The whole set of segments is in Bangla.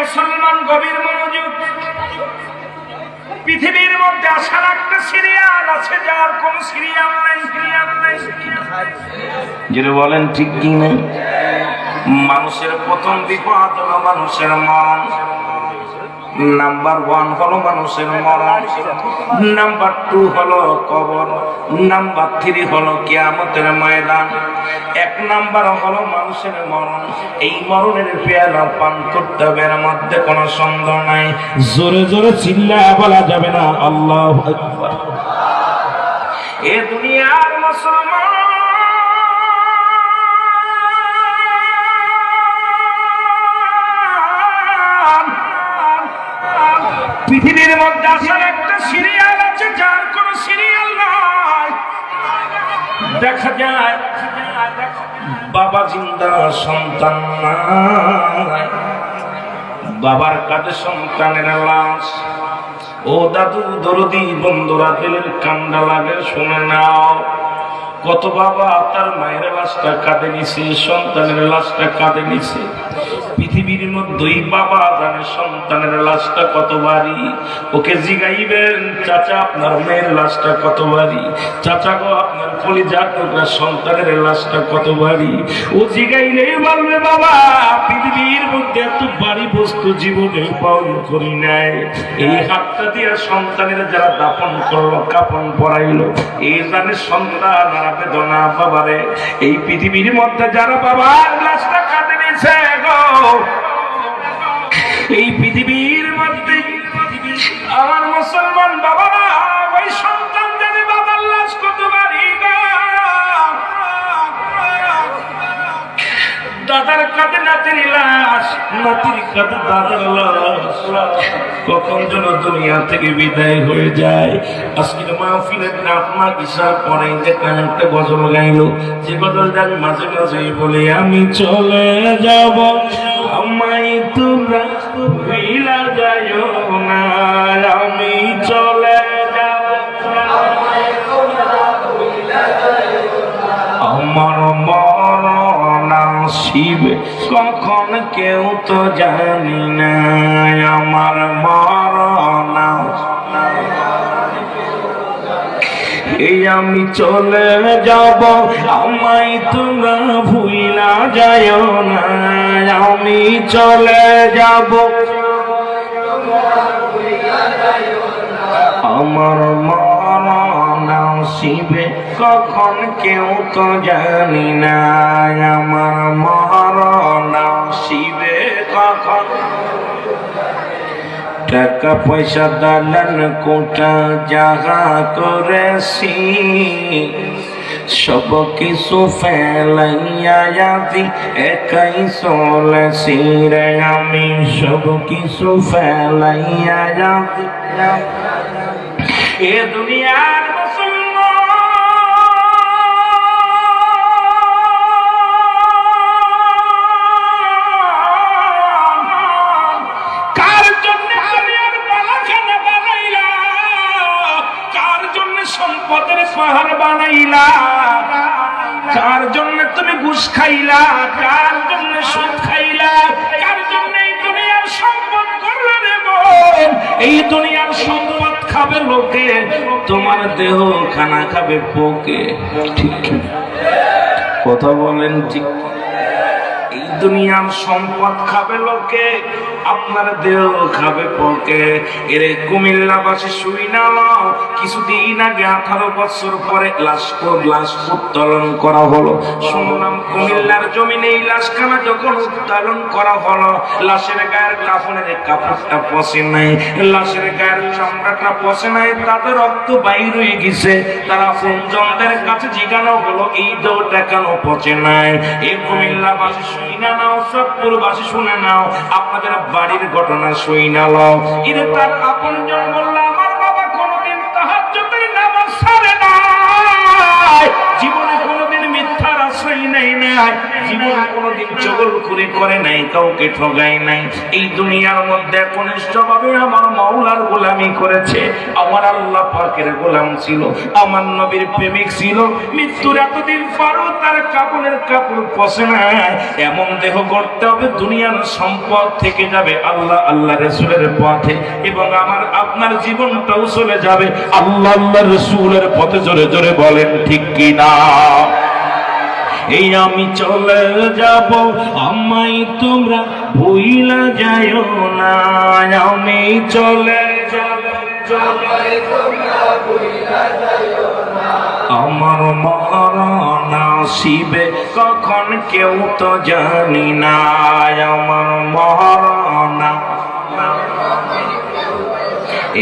মুসলমান গভীর মনোযোগ। পৃথিবীর মধ্যে আসার একটা সিরিয়াল আছে, যার কোন সিরিয়াল নাই। যেটা বলেন ঠিক কি না? মানুষের প্রথম বিপদ হলো মানুষের মরণ। নাম্বার 1 হলো মানুষের মরণ, নাম্বার 2 হলো কবর, নাম্বার 3 হলো কিয়ামতের ময়দান। 1 নাম্বার হলো মানুষের মরণ। এই মরণের পেয়ালা পান করতে হবে, এর মধ্যে কোনো সন্দেহ নাই। জোরে জোরে চিল্লায়া বলা যাবে না আল্লাহু আকবার। এ দুনিয়ার মুসলমান পৃথিবীর মধ্যে আসার একটা সিরিয়াল আছে, যার কোন সিরিয়াল নাই। দেখা যায় বাবা জিন্দা, সন্তান নাই, বাবার কাছে সন্তানের লাশ। ও দাদু দরদি বন্ধুরা, দিলের কান্না লাগে, শুনে নাও। কত বাবা তার মায়ের লাশটা কাঁদে নিছে, সন্তানের লাশটা কাঁদে নিছে। পৃথিবীর মধ্যেই বাবা জানে সন্তানের লাশটা কত ভারী। ওকে জিগাইবেন, চাচা আপনার মেয়ের লাশটা কত ভারী, চাচা গো আপনার কলিজার টুকরা সন্তানের লাশটা কত ভারী। ও জিগাইলেই বলবে বাবা পৃথিবীর মধ্যে এত ভারী বস্তু জীবনে পালন করি নাই। এই হাতটা দিয়ে সন্তানের যারা দাফন করলো, কাফন পরাইলো, এই জানে সন্তান আর বেদনা বাবারে। এই পৃথিবীর মধ্যে যারা বাবার লাশটা কাঁদে নিছে গো, এই পৃথিবীর মধ্যে আমার মুসলমান বাবারা, ওই সন্তান জানে বাবার লাশ কত ভারী। দাদার কাঁধে নাতির লাশ, নাতির কাঁধে দাদার লাশ, কখন যেন দুনিয়া থেকে বিদায় হয়ে যায়। আজকের মাহফিলের রাতমা কিসার পরে যে একটা গজল গাইলো, যে গজলটা আমি মাঝে মাঝেই বলি, আমি চলে যাব আমায় তোমরা ভুলা যাইও না, আমি চলে যাব আমার মরণ আসিবে কখন কেউ তো জানি না, আমার মরণ এই আমি চলে যাব আমায় তোমরা ভুলা যাইও না, আমি চলে যাব আমার মরণ আসিবে কখন কেউ তো জানি না, আমার মরণ আসিবে কখন। টাকা পয়সা দালান কোটা যাহা করেছি, সব কিছু ফেলাইয়া যাবি একাই চলেছি রে, আমি সব কিছু ফেলাইয়া যাবি। এ দুনিয়ার সম্পদের পাহাড় বানাইলা, কার জন্য তুমি ঘুষ খাইলা, কার জন্য সুদ খাইলা, কার জন্য এই দুনিয়ার সম্পদ করলে দেব। এই দুনিয়ার সম্পদ খাবে লোকে, তোমার দেহ খানা খাবে পোকে। ঠিক কথা বলেন ঠিক? এই দুনিয়ার সম্পদ খাবে লোকে, আপনার দেহ খাবে পোকে। এরে কুমিল্লাবাসী শুই না, কিছুদিন আগে 18 বছর পরে লাশ উত্তোলন করা হলো। শুনলাম কুমিল্লার জমিনে এই লাশখানা যখন উত্তোলন করা হলো, লাশের গায়ের কাফনের কাপড়টা পচে নাই, লাশের গায়ের চামড়াটা পচে নাই, তাদের রক্ত বাইর হয়ে গেছে। তারা আপনজনদের কাছে জিজ্ঞাসা হলো এই দেহটা কেন পচে নাই। এই কুমিল্লাবাসী শুই না নাও, সবপুরবাসী শুনে নাও, আপনাদের বাড়ির ঘটনা শুই না লও। এর তার আপনজন বলল, আমার বাবা কোনোদিন তাহাজ্জুদের নামাজ ছাড়ে নাই, জীবনে কোনোদিন মিথ্যার আশ্রয় নেই নাই, জীবন কোনোদিন চগলখুরি করে নাই, কাউকে ঠগায় নাই। এই দুনিয়ার মধ্যে কনিষ্ঠভাবে আমার মাওলার গোলামি করেছে, আমার আল্লাহ পাকের গোলাম ছিল, আমার নবীর প্রেমিক ছিল। মৃত্যুর এতদিন পরও তার কাপড়ের কাপড় পচে নাই, এমন দেহ করতে হবে দুনিয়ার সম্পদ থেকে যাবে আল্লাহ আল্লাহ রাসূলের পথে, এবং আমার আপনার জীবনটাও চলে যাবে আল্লাহ আল্লাহ রাসূলের পথে। জোরে জোরে বলেন ঠিক কি না? এই আমি চলে যাব, আমায় তোমরা ভুইলা যাইও না। আমি চলে যাব, আমার মরণ আসিবে কখন কেউ তো জানি না। আমার মরণ,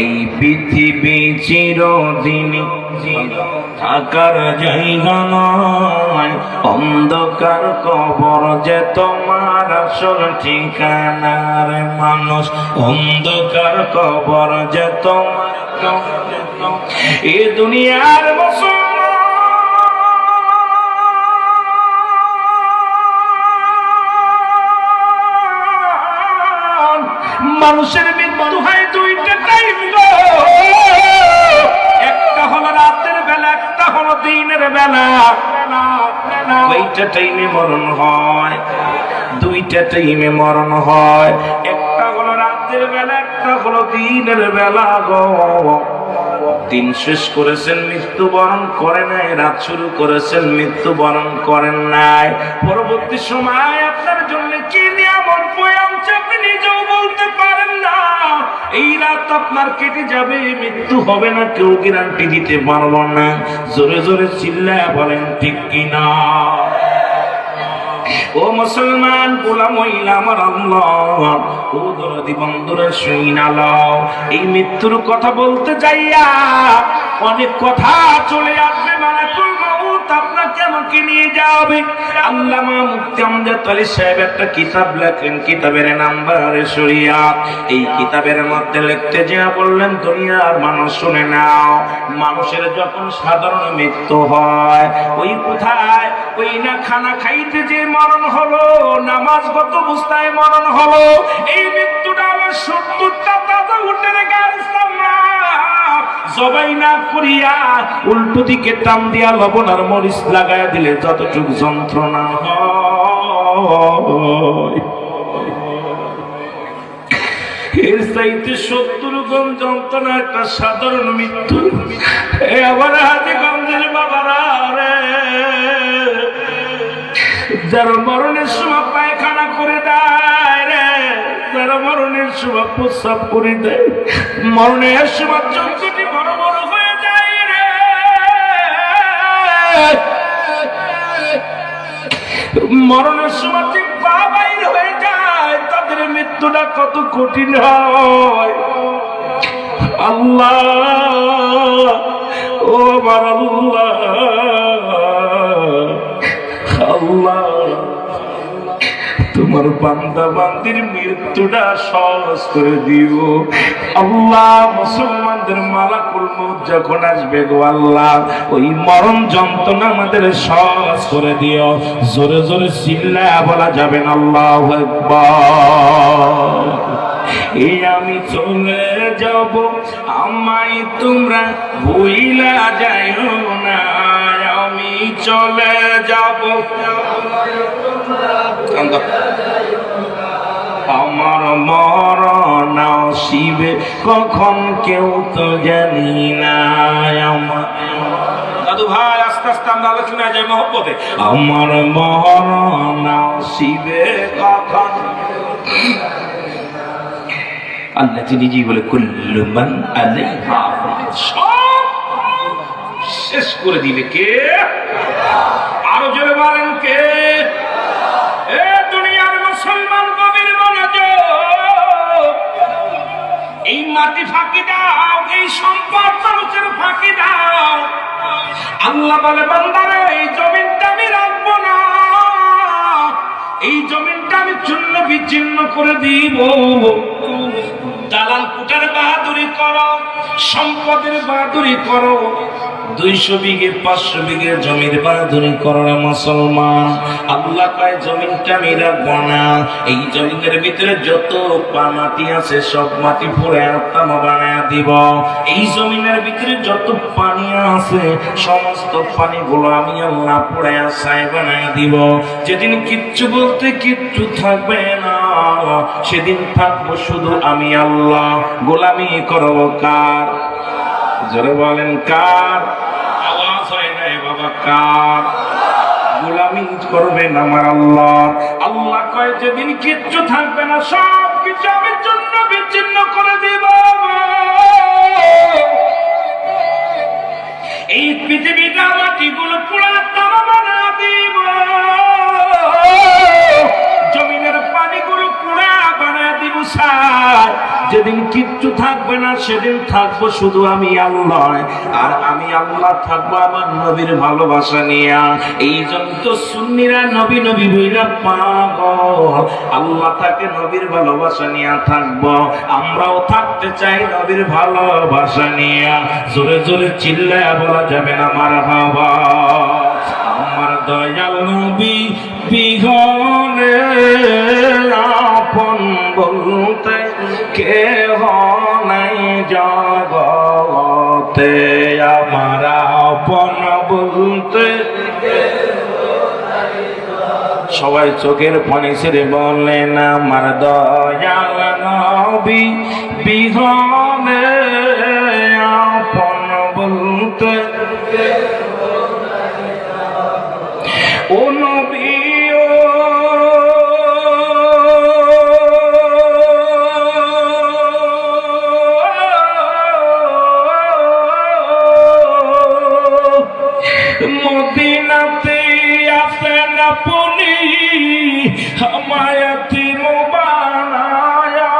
এই পৃথিবী চিরদিন থাকার জায়গা নয়, অন্ধকার কবর যে তোমার আসল ঠিকানার মানুষ, অন্ধকার কবর যে তোমার। এ দুনিয়ার মানুষের মৃত্যু হয় দুইটা টাইম গো, একটা হলো রাতের বেলা, একটা হলো দিনের বেলা। দুইটা টাইমে মরণ হয়, দুইটা টাইমে মরণ হয়, একটা হলো রাতের বেলা, একটা হলো দিনের বেলা গো। দিন শেষ করেছেন, মৃত্যুবরণ করে নাই, রাত শুরু করেছেন, মৃত্যুবরণ করেন নাই। পরবর্তী সময় আপনার জন্য কি নিয়ামত বয়ে আনছে আপনি নিজেও বলতে পারেন না। এই রাত আপনার কেটে যাবে, মৃত্যু হবে না, কেউ গ্যারান্টি দিতে পারবো না। জোরে জোরে চিল্লায়া বলেন ঠিক কিনা? ও মুসলমান গোলাম হইলা আমার আল্লাহ, ও দরদি বন্ধুরা শুইনা লও, এই মৃত্যুর কথা বলতে যাইয়া অনেক কথা চলে আসবে, মালাকুল মাউত আপনাকে আমাকে নিয়ে যাবে। আল্লামা মুফতি আমজাদ আলী সাহেব একটা কিতাব লেখেন, কিতাবের নাম্বার শরিয়াত। এই কিতাবের মধ্যে লিখতে যা বললেন, দুনিয়ার মানুষ শুনে নাও, মানুষের যখন সাধারণ মৃত্যু হয়, ওই কোথায়, ওই না খানা খাইতে যে মরণ হলো, নামাজগত অবস্থায় মরণ হলো, এই মৃত্যুটা হলো 70টা তাজা উঠে গাছ জবাই না করিয়া উল্টো দিকে টান দিয়া লবণ আর মরিচ লাগাইয়া দিলে যতটুকু যন্ত্রণা হয়, এর চাইতে 70 গুণ যন্ত্রণা একটা সাধারণ মৃত্যু। আবার হাতে গঞ্জের বাবারা রে, যারা মরণের সময় পায়খানা করে দেয় রে, যারা মরণের সময় প্রস্রাব করে দেয়, মরণের সময় চোখটি বড় বড় হয়ে যায় রে, মরণের সময় যে পা বাইর হয়ে যায়, তাদের মৃত্যুটা কত কঠিন হয়। আল্লাহ, ও আমার আল্লাহ, আল্লাহ তোমার বান্দা বান্দির মৃত্যুটা সহজ করে দিও আল্লাহ। মুসলমানদের মালাকুল মউত যখন আসবে গো আল্লাহ, ওই মরণ যন্ত্রণা আমাদের সহজ করে দিও। জোরে জোরে চিল্লায়া বলা যাবে না আল্লাহু আকবার। এই আমি চলে যাব, আমায় তোমরা ভুইলা যাইও না। আমি চলে যাব, আমার মরণ আসিবে কখন কেউ তো জানি না। আমার দাদু ভাই আস্তে আস্তে আমরা আলোচনা যাই মহব্বতে। আমার মরণ আসিবে কখন, আল্লাহ নিজেই বলে কুল্লু মান আলাইহা সব শেষ করে দিবে কে? আরো জোরে বলেন কে? এ দুনিয়ার মুসলমান গভীর মনোযোগ, এই মাটি ফাঁকি দাও, এই সম্পদ মানুষের ফাঁকি দাও। আল্লাহ বলে বান্দারে, এই জমিনটা আমি রাখবো না, এই জমিনটা আমি চূর্ণ বিচ্ছিন্ন করে দিব। দালাল কুটার বাহাদুরি করো, সম্পদের বাহাদুরি করো, 200 বিঘে 500 বিঘে জমির বাহাদুরি করো না মুসলমান। আল্লাহ কয় জমিনটা আমি রাখবো না, এই জমিনের ভিতরে যত মাটি আছে সব মাটি পুড়ে আত্মা বানায় দিব। এই জমিনের ভিতরে যত পানি আছে সমস্ত পানিগুলো আমি আল্লাহ পুড়ে ছাই বানায় দিব। যেদিন কিচ্ছু বলতে কিচ্ছু থাকবে না, সেদিন থাকবো শুধু আমি আল্লাহ। গোলামি করব কার? জোরে বলেন কার? আওয়াজ হয় না বাবা, কার? গোলামি করবেন আমার আল্লাহ। আল্লাহ কয় যেদিন কিচ্ছু থাকবে না সব কিছু আমি জন্য বিচ্ছিন্ন করে দিব। এই পৃথিবীটা মাটিগুলো পুরা তামা বানা দিব, জমিনের পানিগুলো পুরা বানা দিব স্যার। যেদিন কিচ্ছু থাকবে না সেদিন থাকবো শুধু আমি আল্লাহ, আর আমি আল্লাহ থাকবো আমার নবীর ভালোবাসা নিয়ে। এই জন্য তো সুন্নিরা নবী নবী বইলা পাগল, আল্লাহ তাকে নবীর ভালোবাসা নিয়ে থাকবো। আমরাও থাকতে চাই নবীর ভালোবাসা নিয়ে। জোরে জোরে চিল্লায়া বলা যাবে না মারহাবা। আমার দয়াল নবী বিহনে আপন বলতে কেহ নাই জগতে, আমার আপন বলতে। সবাই চোখের পানি ছেড়ে বললেন আমার দয়াল নবী বিহনে আপন বলতে। ও নবী মদিনাতে আসেন আপনি হামায়াতি মুবারায়া,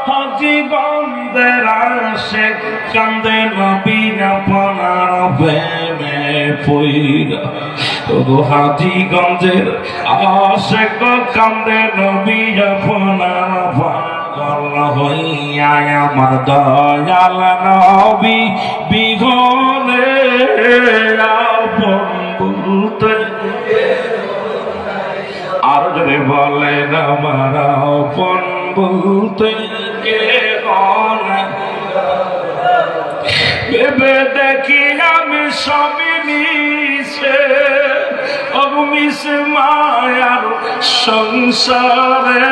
হাজি গন্ধের আশিক কান্দে নবী আপনার প্রেমে পইরা। ও হাজি গঞ্জের আশিক কান্দে নবী আপনার পাগল হইয়া। আমার দয়াল নবী বিহনে আপন বলতে। আর যদি বলেন আমার আপন বলতে কে নাই, ভেবে দেখি আমি সবই মিশে অগমিশে মায়ার সংসারে।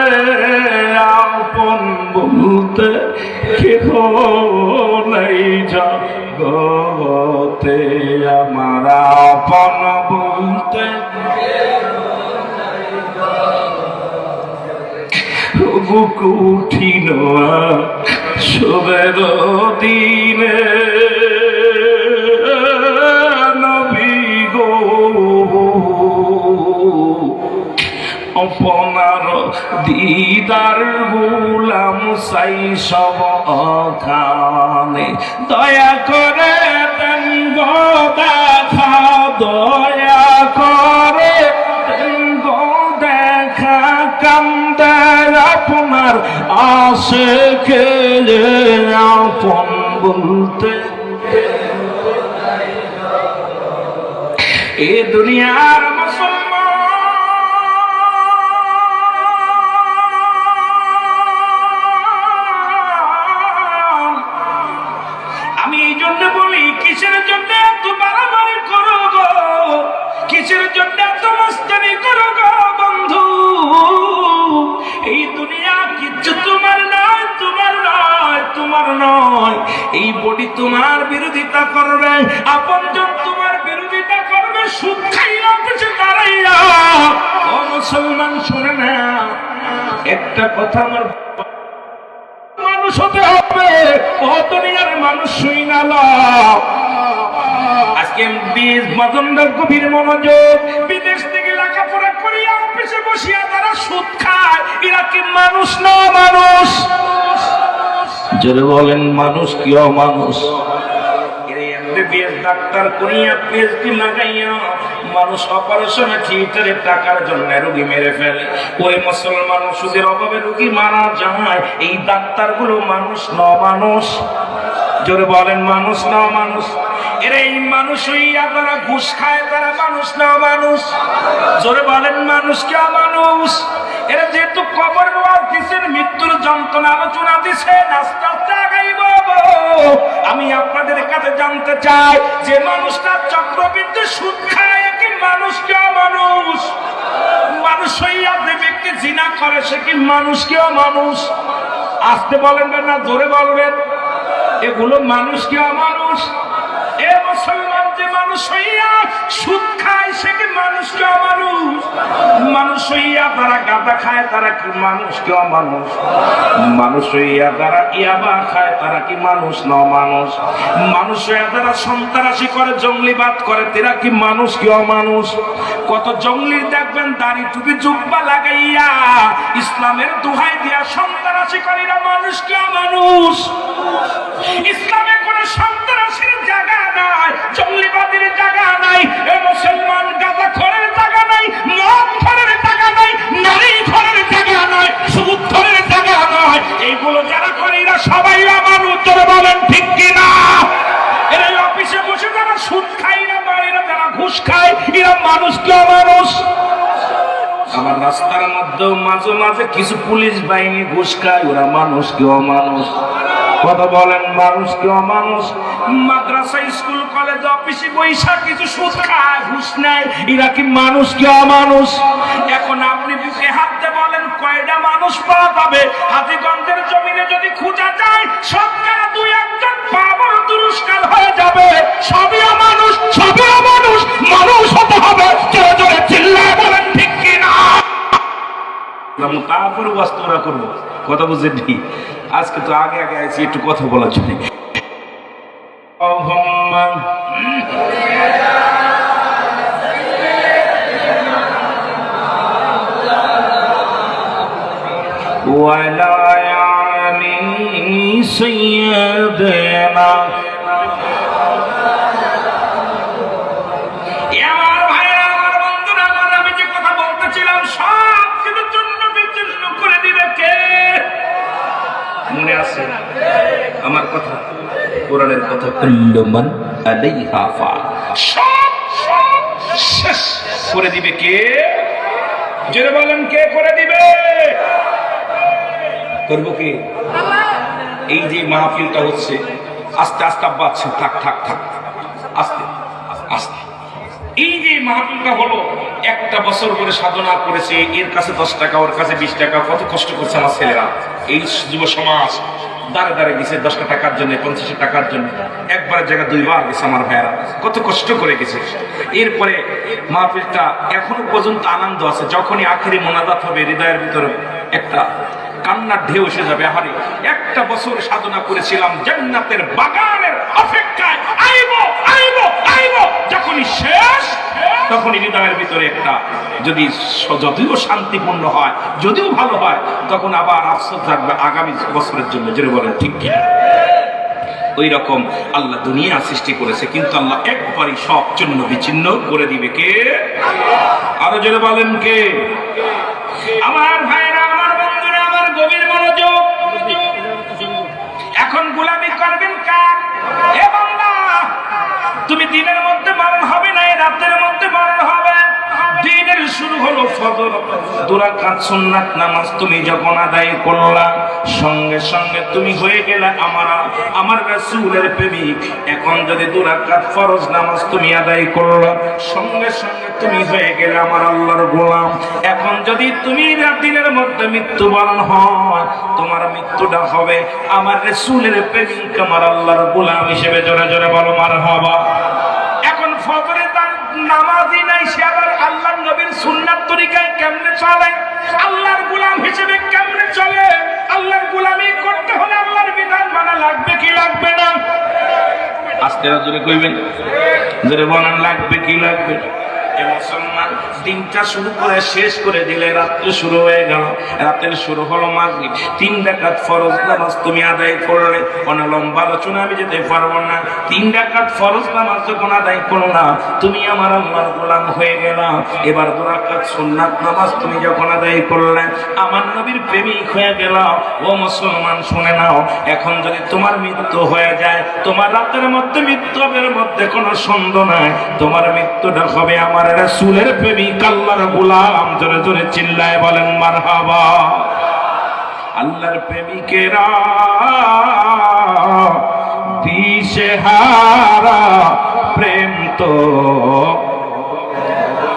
আপন বলতে কেহ নাই জগতে, আমার আপন বলতে কঠিন সবের দিনে নবী গো আপনার দিদার গুলাম চাই সব অখানে। দয়া করে দেন গো দেখা, দয়া করে দেন গো দেখা, কান্দে আপনার আশিকে আপন বলতে। এ দুনিয়ার আমি এই জন্য বলি, কিসের জন্য এত বাড়াবাড়ি করো গো, কিসের জন্য এত মস্তানি করো গো বন্ধু। এই দুনিয়া কিচ্ছু তোমার নয়, তোমার নয়, তোমার নয়। এই বডি তোমার বিরোধিতা করবে, আপনজন তোমার বিরোধিতা করবে, সুদ খাইয়া পিছে দাঁড়াইয়া। ও মুসলমান শুনে না, একটা কথা আমার মানুষ হতে হবে, ও দুনিয়ার মানুষ শুই না। আজকে মাদন্ডার গভীর মনোযোগ, বিদেশ থেকে লেখাপড়া করিয়া অফিসে বসিয়া তারা সুদ খায়, এরা কি মানুষ না মানুষ? যারা বলেন মানুষ কি অমানুষ? ডাক্তার করিয়া পিএইচডি লাগাইয়া মানুষ অপারেশনে থিয়েটারে টাকার জন্য রোগী মেরে ফেলে। ওই মুসলমান ওষুধের অভাবে রোগী মারা যায়। এই ডাক্তারগুলো মানুষ ন মানুষ? জোরে বলেন মানুষ ন মানুষ? এরা এই মানুষ হইয়া তারা ঘুষ খায়, তারা মানুষ না মানুষ? জোরে বলেন মানুষ কি অমানুষ? এরা যেহেতু কবর ওয়াজ দিচ্ছেন, মৃত্যুর যন্ত্রণা আলোচনা দিচ্ছেন, আস্তে আস্তে আগাইব। আমি আপনাদের কাছে জানতে চাই, যে মানুষটা চক্রবৃদ্ধি সুদ খায় কি মানুষ কি অমানুষ? মানুষ হইয়া যে ব্যক্তি জিনা করে সে কি মানুষ কি অমানুষ? আসতে বলেন না জোরে বলবেন? এগুলো মানুষ কি অমানুষ? এ মুসলমান যে মানুষ হইয়া সুদ খায় সে কি মানুষ কি অমানুষ? মানুষ হইয়া তারা গাঁদা খায় তারা কি মানুষ কি অমানুষ? মানুষ হইয়া তারা ইয়াবা খায় তারা কি মানুষ না অমানুষ? মানুষ হইয়া তারা সন্ত্রাসী করে, জঙ্গলিবাদ করে, তারা কি মানুষ কি অমানুষ? কত জঙ্গলি দেখবেন দাড়ি টুপি জুব্বা লাগাইয়া ইসলামের দোহাই দিয়া সন্ত্রাসী করে, এরা মানুষ কি অমানুষ? ইসলামে কোন সন্ত্রাসীর জায়গা নাই, জঙ্গলিবাদের জায়গা নাই। এ মুসলমান গাঁজা খোরের জায়গা নাই, মদ খোরের জায়গা নাই, নারী খোরের জায়গা নাই, সুদ খোরের জায়গা নাই। এইগুলো যারা করে এরা সবাই মানুষ। জোরে বলেন ঠিক কিনা? এরা অফিসে বসে যারা সুদ খায় না, এরা যারা ঘুষ খায়, এরা মানুষ কি অমানুষ? আমার রাস্তার মধ্যে মাঝে মাঝে কিছু পুলিশ বাহিনী ঘুষ খায়, ওরা মানুষ কি অমানুষ? কথা বলেন মানুষ কি অমানুষ? মাদ্রাসা স্কুল কলেজ অফিসে বৈশা কিছু সুদ খায়, ঘুষ নেয়, এরা কি মানুষ কি অমানুষ? এখন আপনি বুকে হাত দিয়ে বলেন কয়টা মানুষ পাওয়া যাবে? হাজীগঞ্জের জমিনে যদি খোঁজা যায় সরকার দুই একজন পাওয়ার দুরস্কার হয়ে যাবে। সবই মানুষ, সবই মানুষ, মানুষ হতে হবে। জোরে জোরে চিল্লায় বলেন ঠিক কিনা? তারপরে বাস্তবরা করবো, কথা বুঝেনি? আজকে তো আগে আগে আছি একটু কথা বলার জন্য। মনে আছে আমার কথা? কোরআনের কথা, কুল্লু মান আলাইহা ফান, সব শেষ করে দিবে কে? জোরে বলেন কে করে দিবে? করব কি? এই যে মাহফিলটা হচ্ছে আস্তে আস্তে বাড়ছে, থাক থাক থাক আস্তে আস্তে। এই যে মাহফিলটা হলো, একটা বছর করে সাধনা করেছে, এর কাছে 10 টাকা, ওর কাছে 20 টাকা, কত কষ্ট করছে আমার ছেলেরা। এই যুব সমাজ দাঁড়ে দাঁড়ে গেছে 10 টাকার জন্য, 50 টাকার জন্য, একবারের জায়গায় 2 বার গেছে আমার ভাইয়েরা, কত কষ্ট করে গেছে। এরপরে মাহফিলটা এখনো পর্যন্ত আনন্দ আছে। যখনই আখেরি মোনাজাত হবে, হৃদয়ের ভিতরে একটা কান্নার ঢেউ এসে যাবে। আহারে, একটা বছর সাধনা করেছিলাম জান্নাতের বাগানের অপেক্ষায়, আইব আইব আইব। যখনই শেষ, তখনই হৃদয়ের ভিতরে একটা, যদি যদিও শান্তিপূর্ণ হয়, যদিও ভালো হয়, তখন আবার আফসোস থাকবে আগামী বছরের জন্য। যেটা বলেন ঠিক কিনা? ওই রকম আল্লাহ দুনিয়া সৃষ্টি করেছে, কিন্তু আল্লাহ একবারই সব চূর্ণ বিচ্ছিন্ন করে দিবে কে? আরো জোরে বলেন কে? আমার ভাইরা, আমার বন্ধুরা, আমার গভীর মনোযোগ। এখন গোলামি করবেন কার? এ বান্দা, তুমি দিনের মধ্যে মরণ হবে না, রাতের মধ্যে মরণ হবে। দিনের শুরু হলো ফজর, 2 রাকাত সুন্নাত নামাজ তুমি যখন আদায় করলা, সঙ্গে সঙ্গে তুমি হয়ে গেলে আমার রাসূলের প্রেমিক। এখন যদি 2 রাকাত ফরজ নামাজ তুমি আদায় করলা, সঙ্গে সঙ্গে তুমি হয়ে গেলে আমার আল্লাহর গোলাম। এখন যদি তুমি দিনের মধ্যে মৃত্যুবরণ হয়, তোমার মৃত্যুটা হবে আমার রাসূলের প্রেমিক, আমার আল্লাহর গোলাম হিসেবে। জোরে জোরে বলো মারহাবা। এখন ফজরে তার নামাজই নাই, সে আবার আল্লাহর নবীর সুন্নাত তরিকায় কেমনে চলে? আল্লাহর গোলাম হিসেবে কেমনে চলে? আল্লাহর গোলামি করতে হলে আল্লাহর বিধান মানা লাগবে কি লাগবে না? আস্তে জোরে কইবেন, জোরে বলেন লাগবে কি লাগবে? এ মুসলমান মুসলমান, দিনটা শুরু করে শেষ করে দিলে রাত্রে শুরু হয়ে গেল। রাতের শুরু হলো মাগরিব, 3 রাকাত ফরজ নামাজ তুমি আদায় করলে। অনেক লম্বা আলোচনা আমি যেতে পারবো না। 3 রাকাত ফরজ নামাজ যখন আদায় করো না, তুমি আমার আল্লাহর গোলাম হয়ে গেল। এবার 2 রাকাত সুন্নাত নামাজ তুমি যখন আদায় করলে, আমার নবীর প্রেমিক হয়ে গেল। ও মুসলমান শুনে নাও, এখন যদি তোমার মৃত্যু হয়ে যায়, তোমার রাতের মধ্যে মৃত্যুর মধ্যে কোনো সন্দেহ নাই, তোমার মৃত্যুটা হবে আমার রাসূলের প্রেমিক আল্লাহর গোলাম। জোরে জোরে চিল্লায় বলেন মারহাবা। আল্লাহর প্রেমিকেরা দিশেহারা প্রেম তো,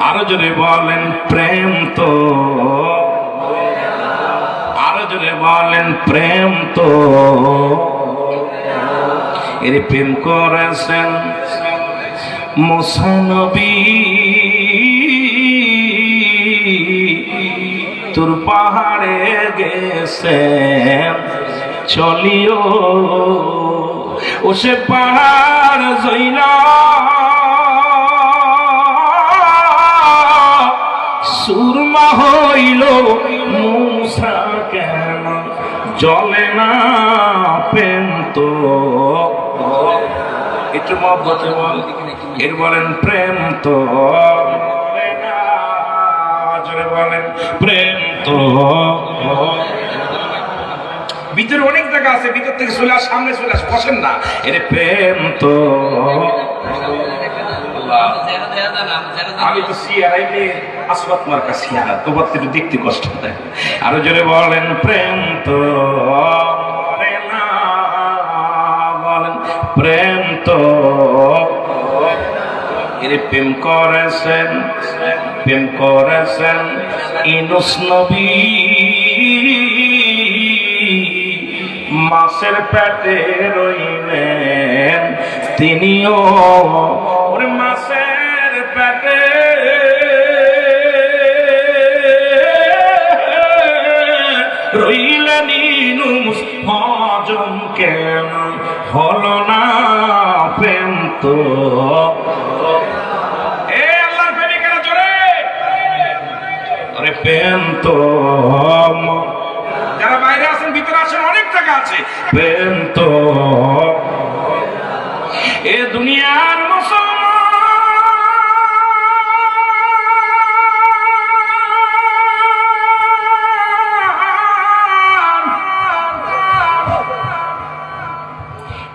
আরো জোরে বলেন প্রেম তো, আরো জোরে বলেন প্রেম তো। এর প্রেম করেছেন মুসা নবী, তোর পাহাড়ে গেছেন চলিও, ও সে পাহাড় জইলা সুরমা হইল, মুসা কেন জলে না প্রেম তো। একটু মহব্বতে বল, এর বলেন প্রেম তো, বলেন প্রেম তো। ভিতরে অনেক জায়গা আছে, ভিতর থেকে চলে আস, সামনে চলে আস, বসেন না। এর প্রেম তো। আমি তো সিয়ারাই মেয়ে আসবাত মার্কা সিয়ারা, তোমার একটু দেখতে কষ্ট দেয়। আরো জোরে বলেন প্রেম তো, বলেন প্রেম তো। এর প্রেম করেছেন, প্রেম করেছেন ইউনূস নবী, মাছের পেটে রইলেন তিনিও। ওরে মাছের পেটে রইলেন ইউনূস, হজম কেন হলো না প্রেম তো। প্রেম তো। যারা বাইরে আছেন ভিতরে আছেন, অনেক জায়গা আছে। প্রেম তো। এ দুনিয়ার মুসলমান,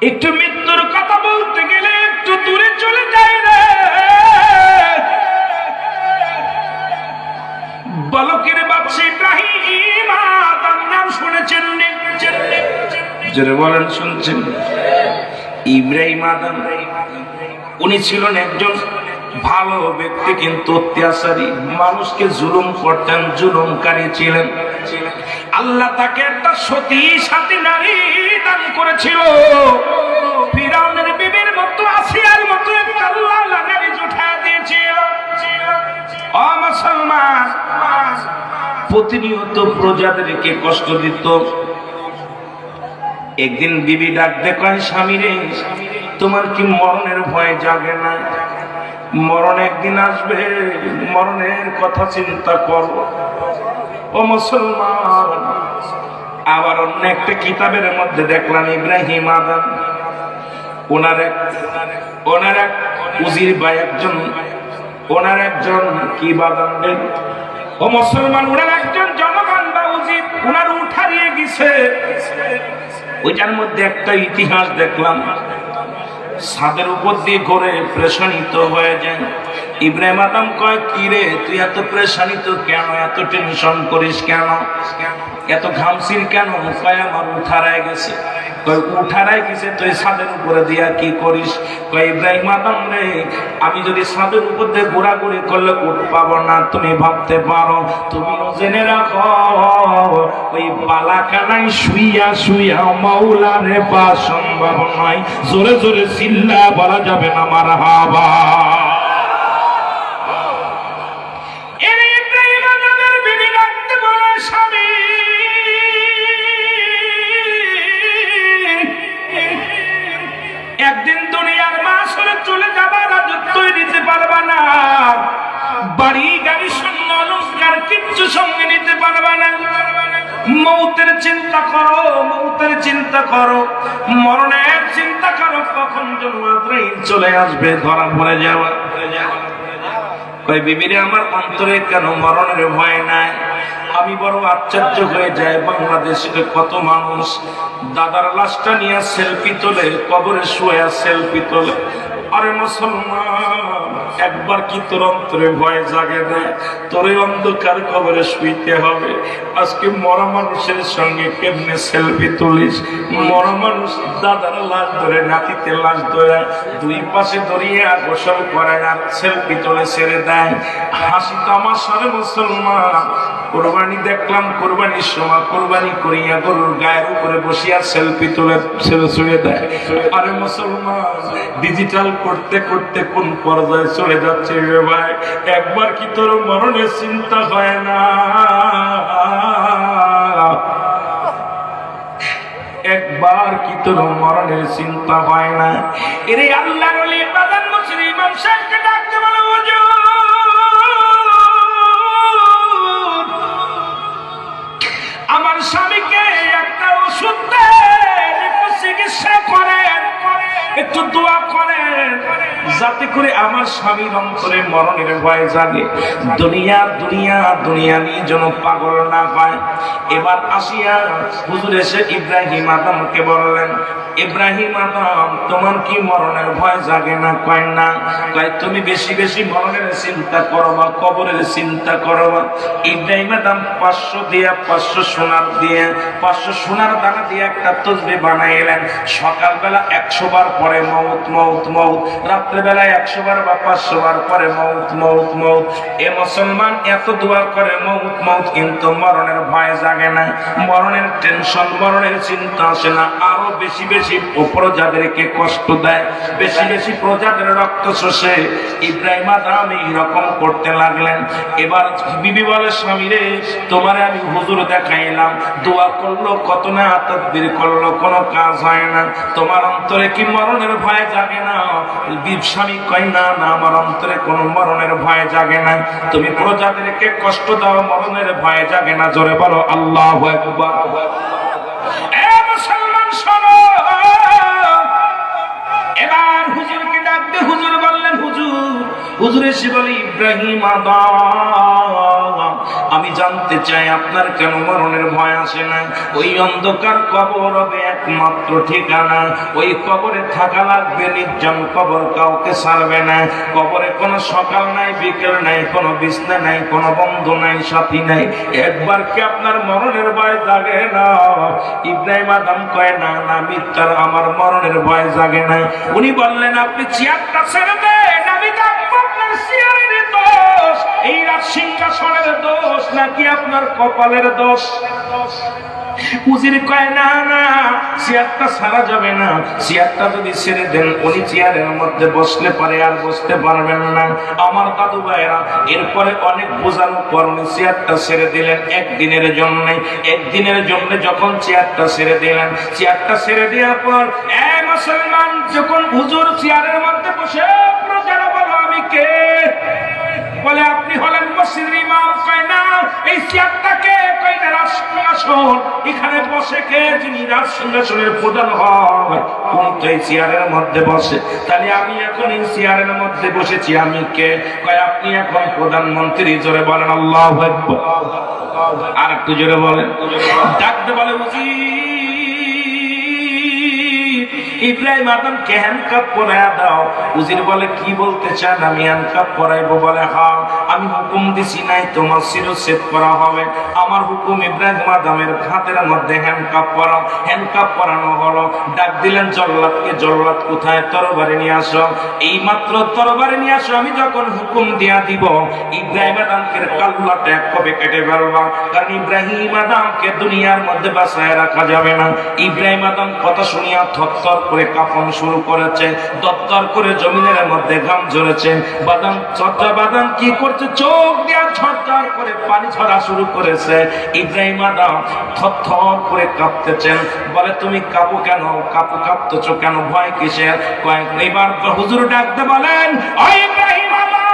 একটু মৃত্যুর কথা বলতে গেলে একটু দূরে চলে যায় রে। বলকের বাদশা ইব্রাহিম আদম নাম শুনেছেন? যারা বলেন শুনছেন। ইব্রাহিম আদম উনি ছিলেন একজন ভালো ব্যক্তি, কিন্তু অত্যাচারী, মানুষকে জুলুম করতেন, জুলুমকারী ছিলেন। আল্লাহ তাকে একটা সতী সাথী নারী দান করেছিল। ফিরাউনের বিবির মতো, আসিয়ার মতো একটা আল্লাহ নারী জুঠা দিয়েছিল। মুসলমান প্রতিনিয়ত প্রজাদেরকে কষ্ট দিত। একদিন বিবি ডাক দেখায়, স্বামী রে, তোমার কি মরণের ভয় জাগে না? মরণ একদিন আসবে, মরণের কথা চিন্তা করো। ও মুসলমান, আবার অন্য একটা কিতাবের মধ্যে দেখলাম ইব্রাহিম আদম ওনার এক উজির বা একজন, ওনার একজন কি বাদাম দেন, ও মুসলমান, ওনার একজন জনগণ বা উজির ওনার উঠ হারিয়ে গেছে। ওইটার মধ্যে একটা ইতিহাস দেখলাম, ছাদের উপর দিয়ে ঘুরে প্রেশানিত হয়ে যায়। ইব্রাহিম আদম কয়, কি রে তুই এত প্রেশানিত কেন, এত টেনশন করিস কেন, এত ঘামছিস কেন? কয় আমার উঠ হারায় গেছে। কয় উঠ হারায় গেছে, তুই ছাদের উপরে দিয়া কি করিস? কয় ইব্রাহিম আদম রে, আমি যদি ছাদের উপর দিয়ে ঘোরাঘুরি করলে উঠ পাবো না। তুমি ভাবতে পারো, তুমিও জেনে রাখো, ওই বালাখানায় শুইয়া শুইয়া মাওলারে পাওয়া সম্ভব নয়। জোরে জোরে চিল্লা বলা যাবে না মারহাবা। একদিন দুনিয়ার মাসরে চলে যাবার রাজত্ব দিতে পারবা না, বাড়ি সঙ্গে নিতে পারবে না। মৌতের চিন্তা করো, মৌতের চিন্তা করো, মরণের চিন্তা করো, কখন যেন আজরাইল চলে আসবে, ধরা পড়ে যাওয়া। কই বিবিরে আমার অন্তরে কেন মরণের ভয় নাই? আমি বড় আশ্চর্য হয়ে যাই, বাংলাদেশের কত মানুষ দাদার লাশটা নিয়ে সেলফি তোলে, কবরে শুয়ে সেলফি তোলে। আরে মুসলমান, একবার কি তোর অন্তরে ভয় জাগে না? তোরে অন্ধকার কবরে শুইতে হবে। আজকে মরা মানুষের সঙ্গে কেমনে সেলফি তুলিস? মরা মানুষ দাদার লাশ ধরে, নাতিতে লাশ ধরে, দুই পাশে ধরিয়ে গোসল করে আর সেলফি তোলে, ছেড়ে দেয়। হাসি তামাশারে মুসলমান। কোরবানি দেখলাম, কোরবানির সময় কোরবানি করিয়া গরুর গায়ের উপরে বসিয়া সেলফি তুলে ছেড়ে ছুঁয়ে দেয়। আরে মুসলমান, ডিজিটাল করতে করতে কোন পর্যায়ে চলে যাচ্ছে রে ভাই? একবার কি তোর মরণের চিন্তা হয় না? একবার কি তোর মরণের চিন্তা হয় না? এরে আল্লাহর ওলি প্রধান মুসলিম ইমাম সাহেবকে ডাকতে বলে, হুজুর আমার স্বামীকে একটা ওষুধ দেন, একটু চিকিৎসা করেন, একটু দোয়া করেন, যাতে করে আমার স্বামীর অন্তরে মরণের ভয় জাগে, দুনিয়া দুনিয়া দুনিয়া নিয়ে যেন পাগল না হয়। এবার আসিয়া হুজুর এসে ইব্রাহিম আদমকে বললেন, ইব্রাহিম আদম, তোমার কি মরণের ভয় জাগে না? কয় না। কয় তুমি বেশি বেশি মরণের চিন্তা করবা, কবরের চিন্তা করবা। ইব্রাহিম আদম 500 দিয়ে, 500 সোনার দিয়ে, 500 সোনার দানা দিয়ে একটা তসবিহ বানাইলেন। সকালবেলা 100 বার পরে মউত মউত মউত, রাত্রেবেলায় 100 বার বা 500 বার পরে মউত মউত মউত। এ মুসলমান এত দোয়া করে মউত মউত, কিন্তু মরণের ভয় জাগে না, মরণের টেনশন, মরণের চিন্তা আসে না। আরো বেশি বেশি প্রজাদেরকে কষ্ট দেয়, বেশি বেশি প্রজাদের রক্ত শোষে। ইব্রাহিম আদম এইরকম করতে লাগলেন। এবার বিবি বলে, স্বামী রে, তোমারে আমি হুজুর দেখাইলাম, দোয়া করলো কত না, তাকবীর করলো, কোনো কাজ হয় না। তোমার অন্তরে কি মরণের ভয় জাগে না? স্বামী কয় না, না, আমার অন্তরে কোনো মরণের ভয় জাগে না। তুমি প্রজাদেরকে কষ্ট দাও, মরণের ভয় জাগে না। জোরে বলো আল্লাহু আকবার। এ মুসলমান শোনো, এবার হুজুরকে ডাকতে হুজুর বললেন, হুজুর এসে বলে, ইব্রাহিম আদম, আমি জানতে চাই আপনার কেন মরণের ভয় আসে না? ওই অন্ধকার কবর হবে একমাত্র ঠিকানা, ওই কবরে থাকা লাগবে, নির্জন কবর, কাউকে ছাড়বে না। কবরে কোনো সকাল নাই, বিকেল নাই, কোনো বিছনা নাই, কোনো বন্ধু নাই, সাথী নাই। একবার কি আপনার মরণের ভয় জাগে না? ইব্রাহিম আদম কয় না, না, মিথ্যার, আমার মরণের ভয় জাগে না। উনি বললেন, আপনি চেয়ারটা ছেড়ে দেন, আমি ডাকবো। আপনার চেয়ারের দোষ, এই রাজ সিংহাসনের দোষ, নাকি আপনার কপালের দোষ? উজির কয় না, না, চেয়ারটা ছাড়া যাবে না। চেয়ারটা যদি ছেড়ে দেন, উনি চেয়ারের মধ্যে বসলে পারে, আর বসতে পারবেন না। আমার দাদু ভাইয়েরা এরপরে অনেক বোঝানোর পর উনি চেয়ারটা ছেড়ে দিলেন একদিনের জন্য। একদিনের জন্য যখন চেয়ারটা ছেড়ে দিলেন, চেয়ারটা ছেড়ে দেওয়ার পর এ মুসলমান, যখন হুজুর চেয়ারের মধ্যে বসে, প্রজারা বলো, আমি কে? বলে, আপনি হলেন মসজিদের ইমাম। কয় না, এই চেয়ারটাকে? কয় না, রাজ সিংহাসন। এখানে বসে কে? যিনি রাজ সিংহাসনের প্রধান হয়, উনি তো এই চেয়ারের মধ্যে বসে। তাহলে আমি এখন এই চেয়ারের মধ্যে বসেছি, আমি কে? কয়, আপনি এখন প্রধানমন্ত্রী। জোরে বলেন আল্লাহু আকবার। আর একটু জোরে বলেন। ডাকতে বলে, ইব্রাহিম আদমকে হ্যান্ডকাপ পরাইয়া দাও। উজির বলে, কি বলতে চান? আমি হ্যান্ডকাপ পরাইবো? বলে, হ্যাঁ, আমি হুকুম দিছি নাই, তোমার শিরচ্ছেদ করা হবে। আমার হুকুম, ইব্রাহিম আদমের হাতের মধ্যে হ্যান্ডকাপ পরাও। হ্যান্ডকাপ পরানো হলো। ডাক দিলেন জল্লাদকে, জল্লাদ কোথায়? তরবারি নিয়ে আসো। এই মাত্র তরবারি নিয়ে আসো। আমি যখন হুকুম দিয়া দিব, ইব্রাহিম আদমকে কাল্লাটা এক কবে কেটে ফেলবা, কারণ ইব্রাহিম আদমকে দুনিয়ার মধ্যে বাঁচায় রাখা যাবে না। ইব্রাহিম আদম কথা শুনিয়া থরথর করে কাঁপন শুরু করেছে, দরদর করে জমিনের মধ্যে ঘাম ঝরেছে। বাদাম চর্চা, বাদাম কি করছে? চোখ দিয়া ঝরঝর করে পানি ঝরা শুরু করেছে। ইব্রাহিম আদম থরথর করে কাঁপতেছেন। বলে, তুমি কাঁপো কেন? কাঁপতেছো কেন? ভয় কিসের? এবার হুজুর ডাকতে বলেন, ও ইব্রাহিম আদম,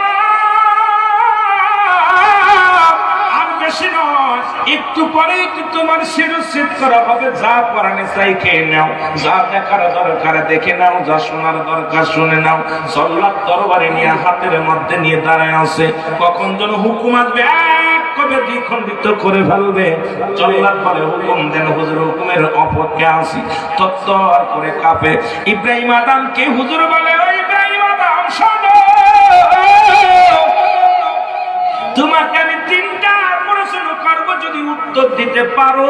আর বেশি একটু পরে তোমার শিরচ্ছেদ করা হবে। যা পরানে চাই খেয়ে নাও, যা দেখার দরকার দেখে নাও, যা শোনার দরকার শুনে নাও। জল্লাদ তরবারি নিয়ে হাতের মধ্যে নিয়ে দাঁড়ায় আছে, কখন যেন হুকুম আসবে, এক কবে দ্বিখণ্ডিত করে ফেলবে। জল্লাদ বলে হুকুম দেন হুজুর, হুকুমের অপেক্ষা আছি। তত্তর করে কাঁপে ইব্রাহিম আদমকে। হুজুর বলে ও ইব্রাহিম আদম শোনো, তোমাকে আমি তিনটা প্রশ্ন করব, যদি উত্তর দিতে পারো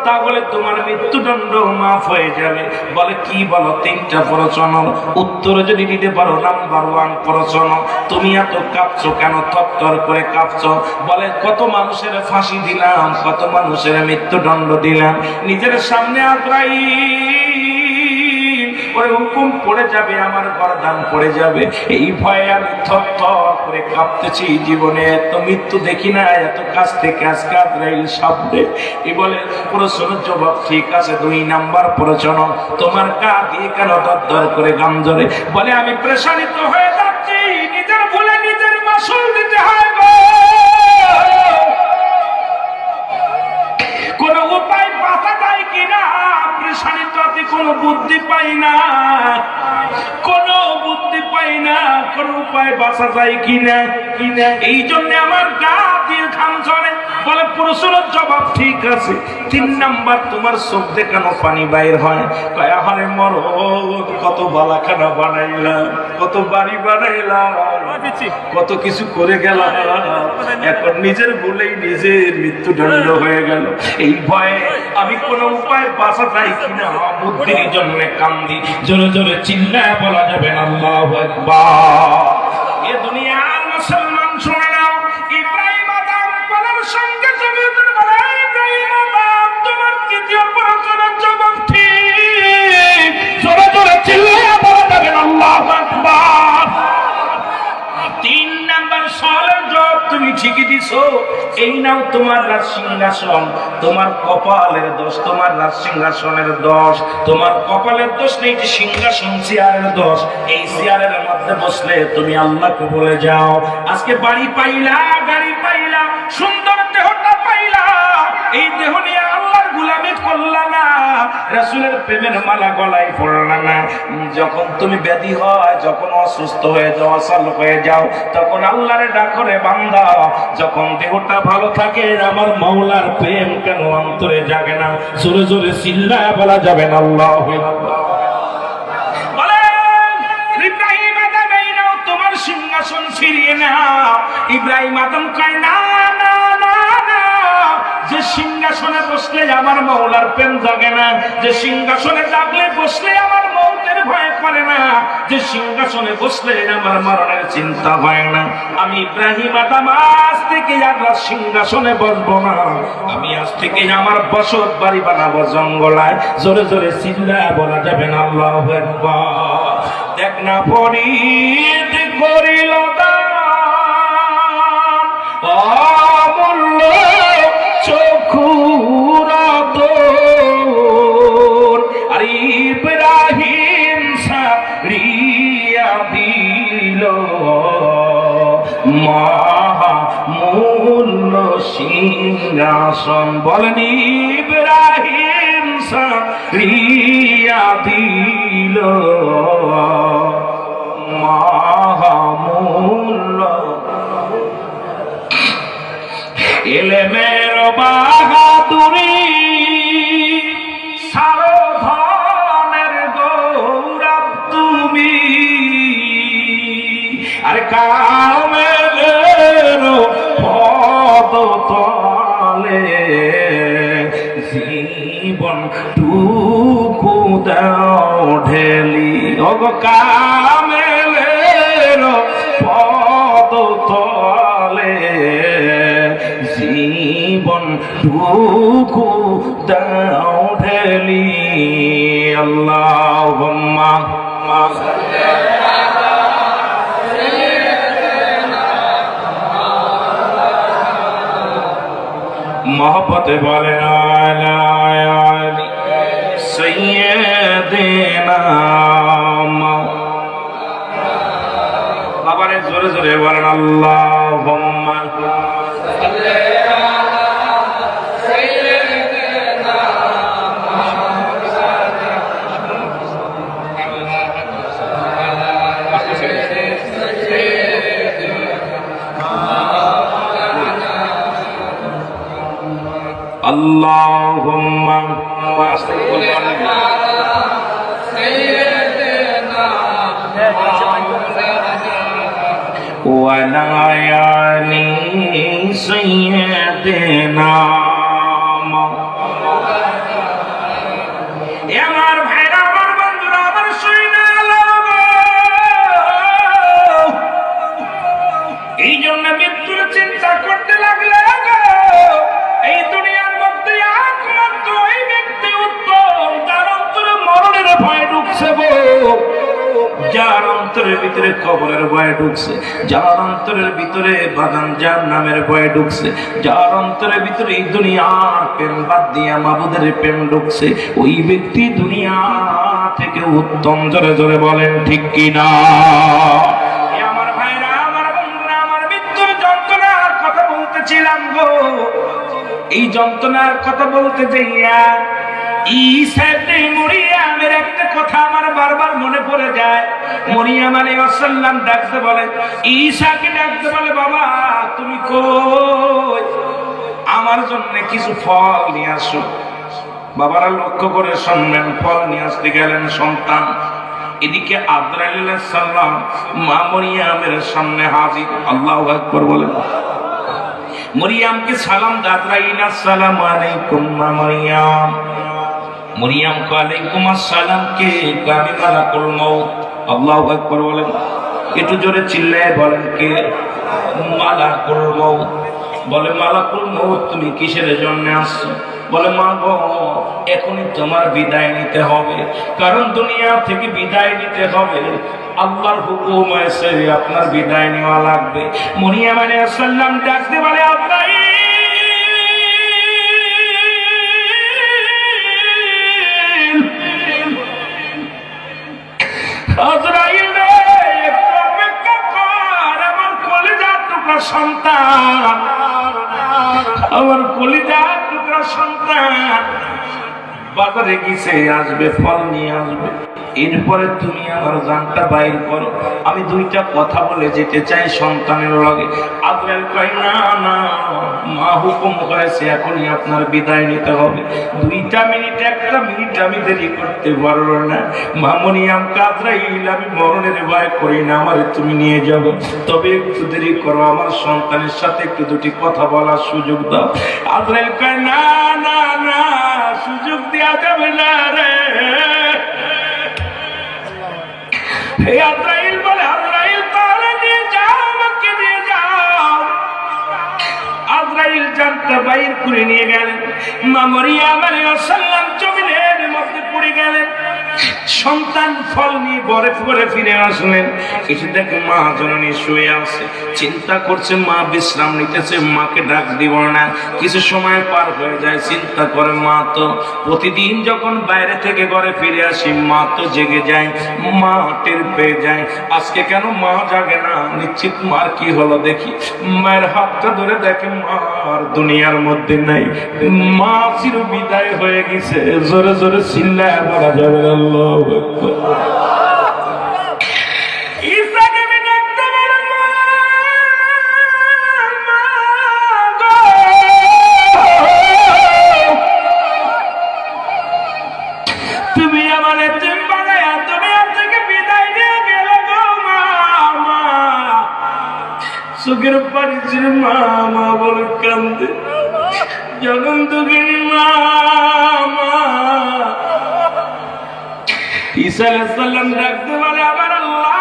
তাহলে তোমার মৃত্যুদণ্ড মাফ হয়ে যাবে। বলে কি বলো? তিনটা প্রশ্ন। উত্তর যদি দিতে পারো, নাম্বার 1 প্রশ্ন, তুমি এত কাঁপছো কেন? থরথর করে কাঁপছো। বলে কত মানুষের ফাঁসি দিলাম, কত মানুষের মৃত্যুদণ্ড দিলাম, নিজের সামনে ওই হুকুম পড়ে যাবে, আমার গর্দান পড়ে যাবে, এই ভয়ে আমি থরথর করে কাঁপতেছি। জীবনে এত মৃত্যু দেখি না, এত কাছ থেকে আজকে আজরাইল সামনে। এই বলে প্রশ্নের জবাব ঠিক আছে। 2 নাম্বার প্রশ্ন, তোমার গা দিয়ে কেন দরদর করে গাম ধরে? বলে আমি প্রেশানিত হয়ে যাচ্ছি, নিজের ভুলে নিজের মাসুল দিতে হয় গো। কোন উপায় বাঁচা যায় কিনা প্রেশানিত, কোনো বুদ্ধি পাই না, কোনো বুদ্ধি পাই না, কোন উপায় বাঁচা যায় কিনা। এই জন্য আমার গা দিয়ে ঘাম ঝরে। বলে প্রশ্নের জবাব ঠিক আছে। 3 নাম্বার, তোমার চোখ দিয়ে কেন পানি বাইর হয়? কয় আহারে মরো, কত বালাখানা বানাইলাম, কত বাড়ি বানাইলাম, কত কিছু করে গেলাম, এখন নিজের ভুলেই নিজের মৃত্যুদণ্ড হয়ে গেল। এই ভয়ে আমি কোন উপায় বাঁচা যায় কিনা বুদ্ধির জন্য কান্দি। জোরে জোরে চিল্লায় বলা যাবে না আল্লাহু আকবার। এ দুনিয়ার মুসলমান শুনে নাও, ইব্রাহিম আদম বলার সঙ্গে সঙ্গে বলে ইব্রাহিম আদম তোমার তৃতীয় প্রশ্নের জবাব ঠিক। জোরে জোরে চিল্লায় বলা যাবে না আল্লাহু আকবার। 3 নাম্বার সওয়ালের জবাব তুমি ঠিকই দিছো। এই নাও তোমার রাজ সিংহাসন। তোমার কপালের দোষ, তোমার রাজ সিংহাসনের দোষ, তোমার কপালের দোষ নেই, যে সিংহাসন চেয়ারের দোষ। এই চেয়ারের মধ্যে বসলে তুমি আল্লাহকে বলে যাও। আজকে বাড়ি পাইলা, গাড়ি পাইলা, সুন্দর দেহটা পাইলা, এই দেহ নিয়ে আল্লাহর গোলামি করলা না, রাসূলের প্রেমের মালা গলায় পড়লা না। যখন তুমি ব্যাধি হয়, যখন অসুস্থ হয়ে যাও, অসল হয়ে যাও, তখন আল্লাহরে ডাকো রে বান্দা। যখন দেহটা ভালো থাকে, আমার মাওলার প্রেম কেন অন্তরে জাগে না? জোরে জোরে চিল্লায় বলা যাবে না আল্লাহু আকবার। বলে ইব্রাহিম আদম এই নাও তোমার সিংহাসন ফিরিয়ে নাও। ইব্রাহিম আদম কয় না না না না, যে সিংহাসনে বসলে আমার মাওলার প্রেম জাগে না, যে সিংহাসনে জাগলে বসলে আমার মৌতের ভয় করে না, যে সিংহাসনে বসলে আমার মরণের চিন্তা হয় না। আমি ইব্রাহিম আদম আজ থেকে আর সিংহাসনে বসবো না, আমি আজ থেকে আমার বসত বাড়ি বানাবো জঙ্গলায়। জোরে জোরে চিল্লায় বলা যাবে না আল্লাহু আকবার। দেখ না ফরিদ করিল অমূল্য চক্ষুরাত, আর ইব্রাহিম সারিয়া দিল মহামূল্য সিংহাসন। বলেন ইব্রাহিম সারিয়া দিল মহামূল্য। এলেমের বাহাদুরি, সারধনের গৌরব তুমি, আর কামেলের পদ তলে জীবন টুকু দাও ঢেলি। অগ কামেলের পদ তলে জীবন টুকু দাও ঢেলি। আল্লাহুম্মা মোহব্বতে বলেন আলা আলি সাইয়্যিদিনা। বাবারে জোরে জোরে বলেন আল্লাহুম্মা সাল্লি আলা আল্লাহুম্মা ওয়ালা আলি সাইয়্যিদিনা। আমার ভাইরা, আমার বন্ধুরা, আমার সৈন্যরা, এই জন্য মৃত্যুর চিন্তা করতে লাগলে এই দুনিয়ার মধ্যে একমাত্র ওই ব্যক্তি উত্তম যার অন্তরে মরণের ভয় ঢুকছে গো, যার অন্তরের ভিতরে কবরের ভয় ঢুকছে, যার অন্তরের ভিতরে বাগান জাহান্নামের ভয় ঢুকছে, যার অন্তরের ভিতরে এই দুনিয়ার প্রেম বাদ দিয়া মাবুদের প্রেম ঢুকছে, ওই ব্যক্তি দুনিয়া থেকে উত্তম। জোরে জোরে বলেন ঠিক কিনা? আমার ভাইরা, আমার বন্ধুরা, আমার মৃত্যুর যন্ত্রণার কথা বলতেছিলাম গো। এই যন্ত্রণার কথা বলতে যাইয়া ঈসা ইবনে মরিয়মের একটা কথা আমার বারবার মনে পড়ে যায়। মরিয়ম আলাইহিস সালাম ডাকতে বলে, ঈসাকে ডাকতে বলে, বাবা তুমি কই? আমার জন্য কিছু ফল নিয়ে আসো। বাবারা লক্ষ্য করে শুনবেন, ফল নিয়ে আসতে গেলেন সন্তান। এদিকে আজরাইল আলাইহিস সালাম মা মরিয়মের সামনে হাজির। আল্লাহু আকবার বলেন। মরিয়মকে সালাম, আজরাইল আসসালামু আলাইকুম মা মরিয়ম। মরিয়ম কো আলাইকুম আসসালাম, কে? আমি মালাকুল মউত। আল্লাহু আকবার বলেন। একটু জোরে চিল্লায় বলেন, কে? মালাকুল মউত। বলে, মালাকুল মউত তুমি কিসের জন্য আসছো? বলে, মা গো এখনই তোমার বিদায় নিতে হবে, কারণ দুনিয়া থেকে বিদায় নিতে হবে, আল্লাহর হুকুম আছে, আপনার বিদায় নেওয়া লাগবে। মরিয়ম আলাইহিস সালাম ডাকতে বলে, আজরাইল আজরাইল রে, একটু অপেক্ষা কর, আমার কলিজার টুকরা সন্তান, আমার কলিজার টুকরা সন্তান বাজারে গেছে, আসবে, ফল নিয়ে আসবে। এরপরে তুমি আমার জানটা বাইর করো, আমি দুইটা কথা বলে যেতে চাই সন্তানের লগে। আজরাইল কয়, না না, মা হুকুম করেছে এখনই আপনার বিদায় নিতে হবে। 2 মিনিট, 1 মিনিট আমি দেরি করতে পারবো না। মা মরিয়ম, আজরাইল আমি মরণের ভয় করি না, আমার তুমি নিয়ে যাবো, তবে একটু দেরি করো, আমার সন্তানের সাথে একটু দুটি কথা বলার সুযোগ দাও। আজরাইল কয়, না না না, সুযোগ দেওয়া যাবে না রে। আজরাইল বলে, আজরাইল তাহলে নিয়ে যাও, আমাকে নিয়ে যাও। আজরাইল জানটা বাইর করে নিয়ে গেলেন। মা মরিয়ম আলাইহিস সালাম জমিনের মধ্যে পড়ে গেলেন। সন্তান ফল নিয়ে ঘরে ঘরে ফিরে আসলেন। এসে দেখে মা জননী শুয়ে আছে, চিন্তা করছে, মা বিশ্রাম নিতেছে, মাকে ডাক দিব না। কিছু সময় পার হয়ে যায়, চিন্তা করে মা তো প্রতিদিন যখন বাইরে থেকে ঘরে ফিরে আসি মা তো জেগে যায়, মা টের পেয়ে যায়, আজকে কেন মা জাগে না, নিশ্চিত মার কি হলো দেখি। মায়ের হাতটা ধরে দেখে মা আর দুনিয়ার মধ্যে নাই, মা চির বিদায় হয়ে গেছে। জোরে জোরে চিল্লায় বলা যাবে না, আল্লাহু আকবার। ঈসাকে ডাকতে বলে, মা গো, তুমি আমার এতিম বানায়া দুনিয়া থেকে বিদায় নিয়ে গেলে গো মা। মা চোখের পানি ছিল, মা মা বলে কান্দে, যখন দুঃখিনী মা। ঈসা আলাইহিস সালাম ডাকতে বলে, আমার আল্লাহ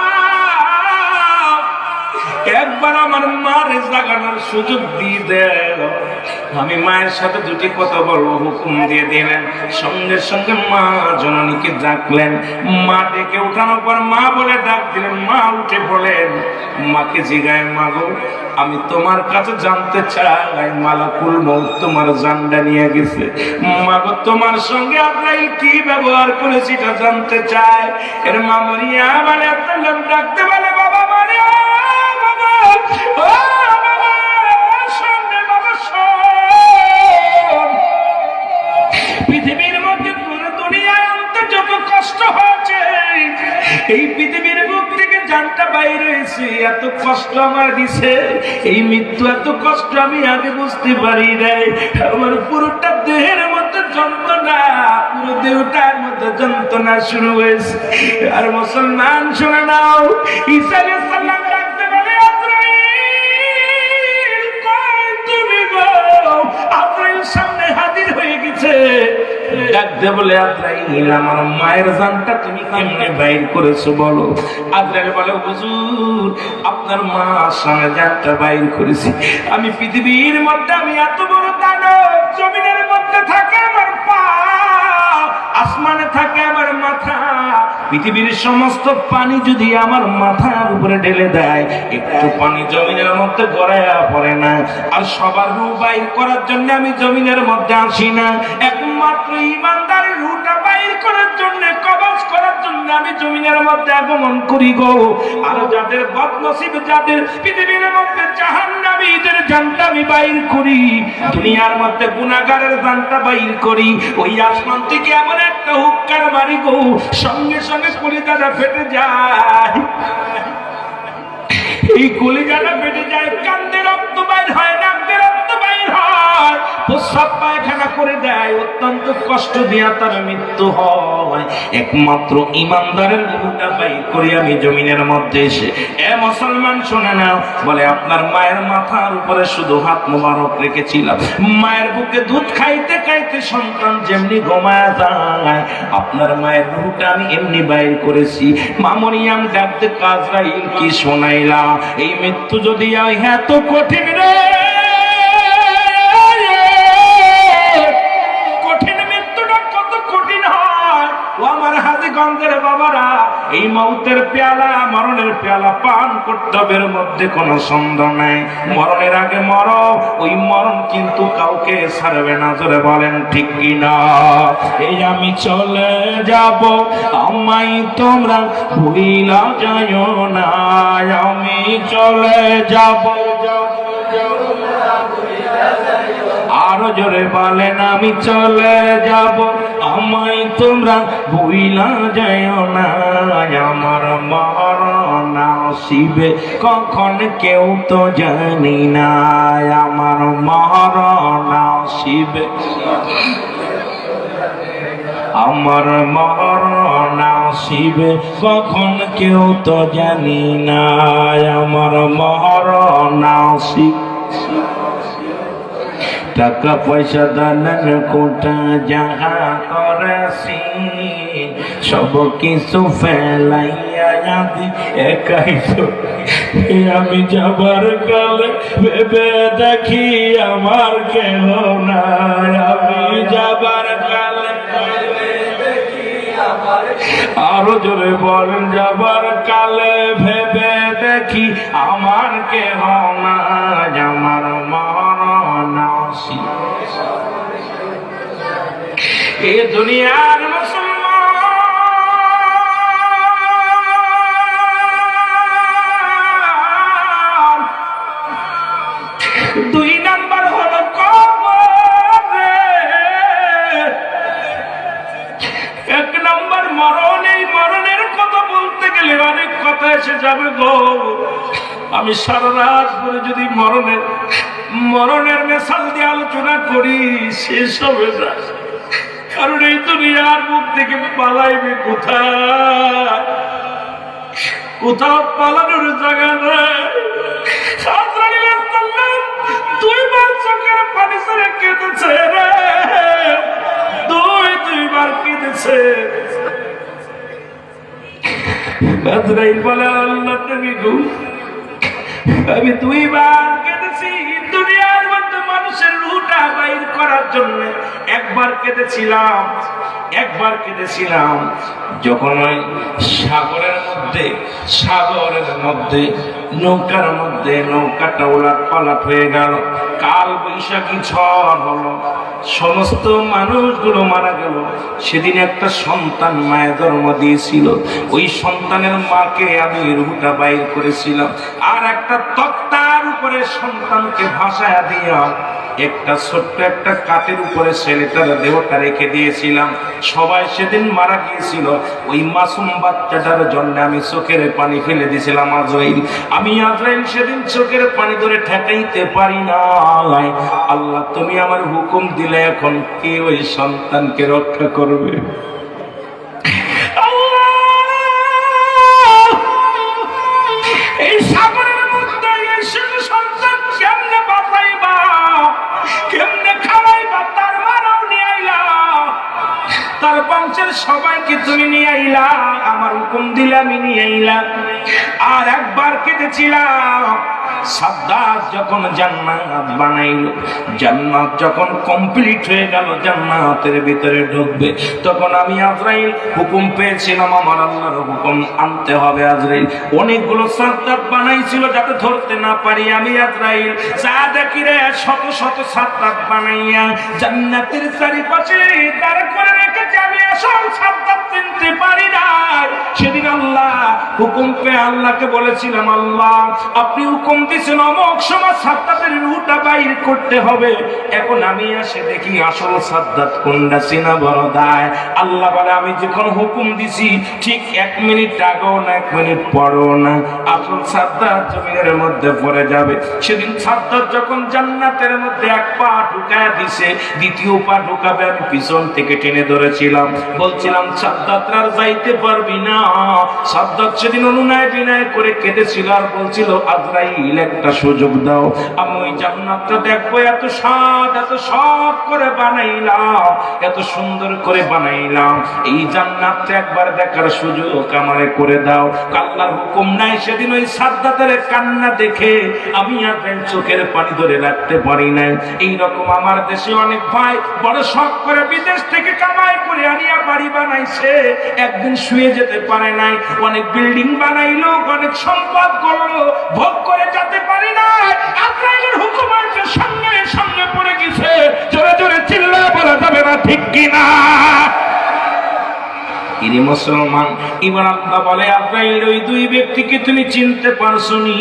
একবার আমার মার জাগানোর সুযোগ দিয়ে দেন, আমি মায়ের সাথে দুটি কথা বলবো। হুকুম দিয়ে দিলেন। সঙ্গে সঙ্গে মা জননীকে ডাকলেন। মা ডেকে উঠানোর পর মা বলে ডাক দিলেন। মা উঠে বলেন, মাকে জিগায়, মা গো আমি তোমার কাছে জানতে চাই, মালাকুল মউত তোমার জানটা নিয়ে গেছে, মা গো তোমার সঙ্গে আজরাইল কি ব্যবহার করেছে এটা জানতে চাই। এর মা মরিয়ম আলাইহিস সালাম ডাকতে বলে, বাবা মরিয়ম, বাবা ও বাবা, শুনবে বাবা, শোন, পৃথিবীর মধ্যে দুনিয়ায় আনতে যত কষ্ট হয়েছে, এই পৃথিবীর বুক থেকে জানটা বাইরে হয়েছে, এত কষ্ট আমার দিছে, এই মৃত্যু এত কষ্ট আমি আগে বুঝতে পারি নাই। আমার পুরোটা দেহের মধ্যে যন্ত্রণা, পুরো দেহটার মধ্যে যন্ত্রণা শুরু হয়েছে। আর মুসলমান শুনে নাও, ঈসা আলাইহিস সালাম ডাকতে বলে, আজরাইল কই তুমি গো? আজরাইল সামনে হাজির হয়ে গেছে। ডাকতে বলে, আজরাইল আমার মায়ের জানটা তুমি কেমনে বাইর করেছো বলো। আজরাইল বলে, হুজুর আপনার মা সামনে জানটা বাইর করেছি। আমি পৃথিবীর মধ্যে আমি এত বড় দানব, জমিনের মধ্যে থাকে আমার পা, আসমানে থাকে আমার মাথা, পৃথিবীর সমস্ত পানি যদি আমার মাথার উপরে ঢেলে দেয়, একটু পানি জমিনের মধ্যে গড়াইয়া পড়ে না। আর সবার রূহ বাইর করার জন্য আমি জমিনের মধ্যে আসি না, একমাত্র ইমানদারের রূহটা বাইর করার জন্য, কবজ করার জন্য আমি জমিনের মধ্যে আগমন করি গো। আর যাদের বদনসিব, যাদের পৃথিবীর মধ্যে জাহান্নামীদের জানটা আমি বাইর করি, দুনিয়ার মধ্যে গুনাহগারের জানটা বাইর করি, ওই আসমান থেকে এমন একটা হুক্কার মারি গো, সঙ্গে সঙ্গে কলিজাটা ফেটে যায়। এই কলিজাটা ফেটে যায়, কান্দে রক্ত বাইর হয়, নাকে রক্ত বাইর হয়, প্রস্রাব পায়খানা করে দেয়, অত্যন্ত কষ্ট দিয়া তার মৃত্যু হয়। একমাত্র ইমানদারের রূহটা বাইর করি আমি জমিনের মধ্যে এসে। এ মুসলমান শুনে নাও, বলে আপনার মায়ের মাথার উপরে শুধু হাত মোবারক রেখেছিলাম, মায়ের বুকে দুধ খাইতে খাইতে সন্তান যেমনি ঘুমায় যায়, আপনার মায়ের রূহটা আমি এমনি বাইর করেছি। মা মরিয়ম ডাকতে, আজরাইল কি শোনাইলা? এই মৃত্যু যদি এত কঠিন রে, কঠিন মৃত্যুটা কত কঠিন হয় ও আমার হাজীগঞ্জের বাবারা। এই মৌতের পেয়ালা, মরণের পেয়ালা পান কর্তব্যের মধ্যে কোনো সন্দেহ নাই। মরণের আগে মরো, ওই মরণ কিন্তু কাউকে ছাড়বে না, জোরে বলেন ঠিক কিনা? এই আমি চলে যাব, আমায় তোমরা ভুইলা যাইও না, আমি চলে যাব, আরো জোরে বলেন, আমি চলে যাব, আমায় তোমরা ভুইলা যাইও না, আমার মরণ আসিবে কখন কেউ তো জানি না, আমার মরণ আসিবে, আমার মরণ আসিবে কখন কেউ তো জানি না, আমার মরণ আসিবে। টাকা পয়সা দালান কোটা যাহা করেছি, সব কিছু ফেলাইয়া যাবি একাই তো। আমি যাবার কালে ভেবে দেখি আমার কেহ নাই, আমি যাবার কালে আরো জোরে বলেন, যাবার কালে ভেবে দেখি আমার কেহ নাই, আমার মরণ আসিবে। এ দুনিয়ার মুসলমান, দুই নাম্বার হলো কবর, এক নাম্বার মরণ। এই মরণের কথা বলতে গেলে অনেক কথা এসে যাবে গো। আমি সারা রাত পরে যদি মরণের মেসাল দিয়ে আলোচনা করি শেষ হবে না, কারণ এই দুনিয়ার মুখ থেকে পালাইবে কোথায়? কোথাও পালানোর জায়গা নেই। দুইবার চোখের পানি ছেড়ে কেঁদেছে রে, দুইবার কেঁদেছে। আজরাইল বলে, আল্লাহ তুমি গো, আমি দুইবার কেঁদেছি দুনিয়ার মধ্যে মানুষের রূহটা বাইর করার জন্য। একবার কেঁদেছিলাম যখন ওই সাগরের মধ্যে নৌকাটা ওলাট পালাট হয়ে গেল, কাল বৈশাখী ঝড় হলো, সমস্ত মানুষগুলো মারা গেল। সেদিন একটা সন্তান মায়ের জন্ম দিয়েছিল, ওই সন্তানের মাকে আমি রূহটা বাইর করেছিলাম, আর একটা তক্তার উপরে সন্তানকে ভাসায়া দিয়া একটা ছোট্ট একটা কাঠের উপরে ছেলেটার দেহটা রেখে দিয়েছিলাম। সবাই সেদিন মারা গিয়েছিল, ওই মাসুম বাচ্চাটার জন্য আমি চোখের পানি ফেলে দিয়েছিলাম আজরাইল। আমি আজরাইল সেদিন চোখের পানি ধরে ঠেকাইতে পারি না। আল্লাহ তুমি আমার হুকুম দিলে এখন কে ওই সন্তানকে রক্ষা করবে? এই সাগরের মধ্যে এসে সন্তান কেমনে বাঁচাইবা, কেমনে খাওয়াইবা? তার মারাও নিয়ে আইলা, তার বংশের সবাইকে তুমি নিয়ে আইলা, আমার হুকুম দিলে আমি নিয়ে আইলাম। আর একবার কেঁদেছিলাম সাদ্দাত যখন জান্নাত বানাইলো, জান্নাত যখন কমপ্লিট হয়ে গেল, জান্নাতের ভিতরে ঢুকবে, তখন আমি আজরাইল হুকুম পেয়েছিলাম, আমার আল্লাহর হুকুম আনতে হবে। আজরাইল অনেকগুলো সাদ্দাত বানাইছিল যাতে ধরতে না পারি। আমি আজরাইল যা দেখি রে শত শত সাদ্দাত বানাইয়া জান্নাতের চারিপাশে দাঁড় করে রেখেছে, আমি আসল সাদ্দাত চিনতে পারি না। সেদিন আল্লাহ হুকুম পেয়ে আল্লাহকে বলেছিলাম, আল্লাহ আপনি হুকুম দিয়েছেন অমুক সময় সাদ্দাতের রুহটা বাইর করতে হবে। এখন আমি এসে দেখি আসল সাদ্দাত কোনটা চেনা বড় দায়। আল্লাহ বলে আমি যখন হুকুম দিছি ঠিক 1 মিনিট আগেও না 1 মিনিট পরেও না আসল সাদ্দাত জমিনের মধ্যে পড়ে যাবে। সেদিন সাদ্দাত যখন জান্নাতের মধ্যে এক পা ঢুকায় দিছে, দ্বিতীয় পা ঢুকাবে, আমি পিছন থেকে টেনে ধরেছিলাম, বলছিলাম সাদ্দাত আর যাইতে পারবি না। সাদ্দাত সেদিন অনুনয় বিনয় করে কেঁদেছিল আর বলছিল, আজরাইল একটা সুযোগ দাও, আমি ওই জান্নাতটা দেখবো। এত শখ করে বানাইলাম, এত সুন্দর করে বানাইলাম, এই জান্নাতটা একবার দেখার সুযোগ আমারে করে দাও। আল্লাহর হুকুম নাই। সেদিন ওই সাদ্দাতের কান্না দেখে আমি আর চোখের পানি ধরে রাখতে পারি নাই। এইরকম আমার দেশে অনেক ভাই বড় শখ করে বিদেশ থেকে কামাই করে আনিয়া বাড়ি বানাইছে, একদিন শুয়ে যেতে পারে নাই। অনেক বিল্ডিং বানাইলো, অনেক সম্পদ করলো, ভোগ করে যেতে পারি না। আজরাইলের হুকুম আছে, সঙ্গে সঙ্গে পড়ে গেছে। জোরে জোরে চিল্লায় বলা যাবে না, ঠিক কিনা? ইনি মুসলমান। এবার আল্লাহ বলে, আজরাইল ওই 2 ব্যক্তিকে তুমি চিনতে পারছো নি?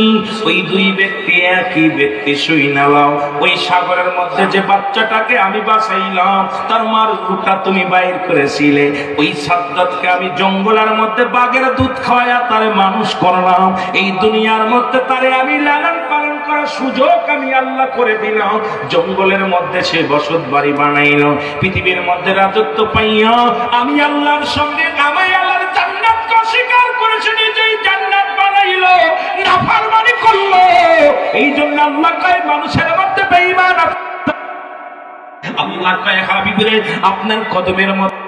ওই 2 ব্যক্তি একই ব্যক্তি। শুইনা লাও, ওই সাগরের মধ্যে যে বাচ্চাটাকে আমি বাঁচাইলাম তার মার রুহটা তুমি বাইর করেছিলে। ওই সাদ্দাতকে আমি জঙ্গলের মধ্যে বাঘের দুধ খাওয়ায়া তারে মানুষ করলাম। এই দুনিয়ার মধ্যে তারে আমি লালন পালন করার সুযোগ আমি আল্লাহ করে দিলাম। জঙ্গলের মধ্যে সে বসত বাড়ি বানাইলো, পৃথিবীর মধ্যে রাজত্ব পাইয়া আমি আল্লাহর সঙ্গে আমি আল্লাহর জান্নাতকে অস্বীকার করেছে, নিজেই জান্নাত বানাইলো, নাফরমানি করলো। এই জন্য আল্লাহ কয় মানুষের মধ্যে বেঈমান। আল্লাহ কয় হাবিব রে আপনার কদমের মধ্যে